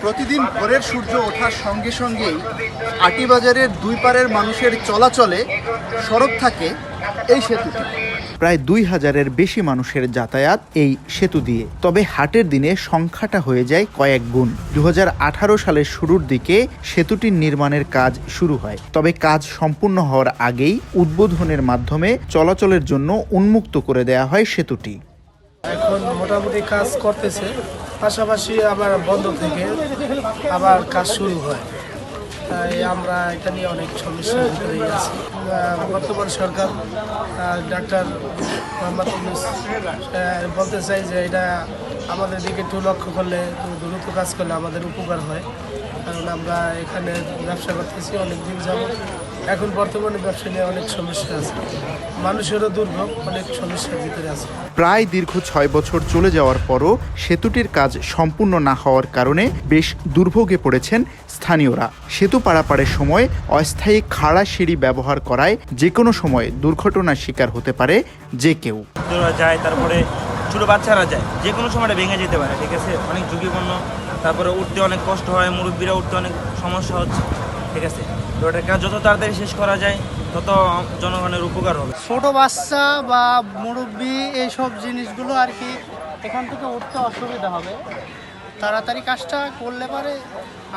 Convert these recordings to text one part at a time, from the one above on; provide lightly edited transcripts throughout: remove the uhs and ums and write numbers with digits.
প্রতিদিন ভোরের সূর্য ওঠার সঙ্গে সঙ্গেই আটিবাজারের দুই পারের মানুষের চলাচলে সরব থাকে এই সেতুটি। প্রায় 2000-এর বেশি মানুষের যাতায়াত এই সেতু দিয়ে। তবে হাটের দিনে সংখ্যাটা হয়ে যায় কয়েক গুণ। 2018 সালের শুরুর দিকে সেতুটির নির্মাণের কাজ শুরু হয়। তবে কাজ সম্পূর্ণ হওয়ার আগেই উদ্বোধনের মাধ্যমে চলাচলের জন্য উন্মুক্ত করে দেয়া হয় সেতুটি। এখন মোটামুটি কাজ করতেছে, পাশাপাশি আবার বন্ধ থেকে আবার কাজ শুরু হয়। তাই আমরা এটা নিয়ে অনেক সমস্যার ভিতরে আছি। বর্তমান সরকার ডাক্তার মোহাম্মদ ইউনূস বলতে চাই যে এটা আমাদের দিকে একটু লক্ষ্য করলে, দ্রুত কাজ করলে আমাদের উপকার হয়। কারণ আমরা এখানে ব্যবসা করতেছি অনেক দিন যাবত। এখন বর্তমানে ব্যবসা নিয়ে অনেক সমস্যা আছে, মানুষেরও দুর্ভোগ, অনেক সমস্যার ভিতরে আছে। প্রায় দীর্ঘ 6 বছর চলে যাওয়ার পরও সেতুটির কাজ সম্পূর্ণ না হওয়ার কারণে বেশ দুর্ভোগে পড়েছেন স্থানীয়রা। সেতু পারাপারের সময় অস্থায়ী খাড়া সিঁড়ি ব্যবহার করায় যে কোনো সময় দুর্ঘটনার শিকার হতে পারে যে কেউ। যায়, তারপরে ছোটো বাচ্চারা যায়, যে কোনো সময় ভেঙে যেতে পারে। ঠিক আছে, অনেক ঝুঁকিপূর্ণ। তারপরে উঠতে অনেক কষ্ট হয়, মুরব্বীরা উঠতে অনেক সমস্যা হচ্ছে। ঠিক আছে, তো এটা কাজ যত তাড়াতাড়ি শেষ করা যায় তত জনগণের উপকার হবে। ছোট বাচ্চা বা মুরব্বি এইসব জিনিসগুলো আর কি এখান থেকে উঠতে অসুবিধা হবে। তাড়াতাড়ি কাজটা করলে পারে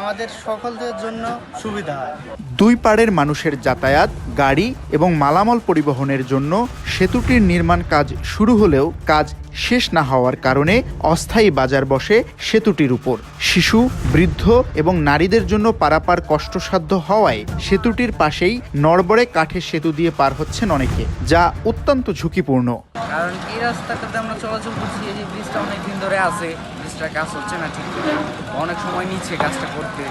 আমাদের সকলদের জন্য সুবিধা হয়। দুই পাড়ের মানুষের যাতায়াত, গাড়ি এবং মালামাল পরিবহনের জন্য সেতুটির নির্মাণ কাজ শুরু হলেও কাজ শেষ না হওয়ার কারণে অস্থায়ী বাজার বসে সেতুটির উপর। শিশু, বৃদ্ধ এবং নারীদের জন্য পারাপার কষ্টসাধ্য হওয়ায় সেতুটির পাশেই নড়বড়ে কাঠের সেতু দিয়ে পার হচ্ছেন অনেকে, যা অত্যন্ত ঝুঁকিপূর্ণ। কারণ এই রাস্তাটাতে আমরা চলাচল করছি, এই যে ব্রিজটা অনেকদিন ধরে আছে, ব্রিজটার কাজ হচ্ছে না ঠিক করে, অনেক সময় নিচ্ছে কাজটা করতে।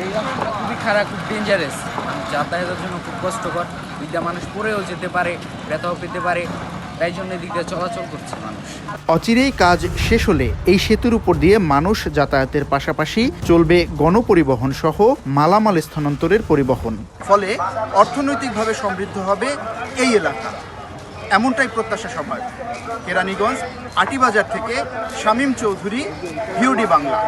এই রাস্তাটা খুবই খারাপ, খুব ডেঞ্জারাস, যাতায়াতের জন্য খুব কষ্টকর। বিদ্যা মানুষ পড়েও যেতে পারে, ব্যথাও পেতে পারে, তাই জন্য এদিক দিয়ে চলাচল করছে মানুষ। অচিরেই কাজ শেষ হলে এই সেতুর উপর দিয়ে মানুষ যাতায়াতের পাশাপাশি চলবে গণপরিবহন সহ মালামাল স্থানান্তরের পরিবহন। ফলে অর্থনৈতিকভাবে সমৃদ্ধ হবে এই এলাকা, এমনটাই প্রত্যাশা সবার। কেরানীগঞ্জ, আটিবাজার থেকে শামীম চৌধুরী, ভিওডি বাংলা।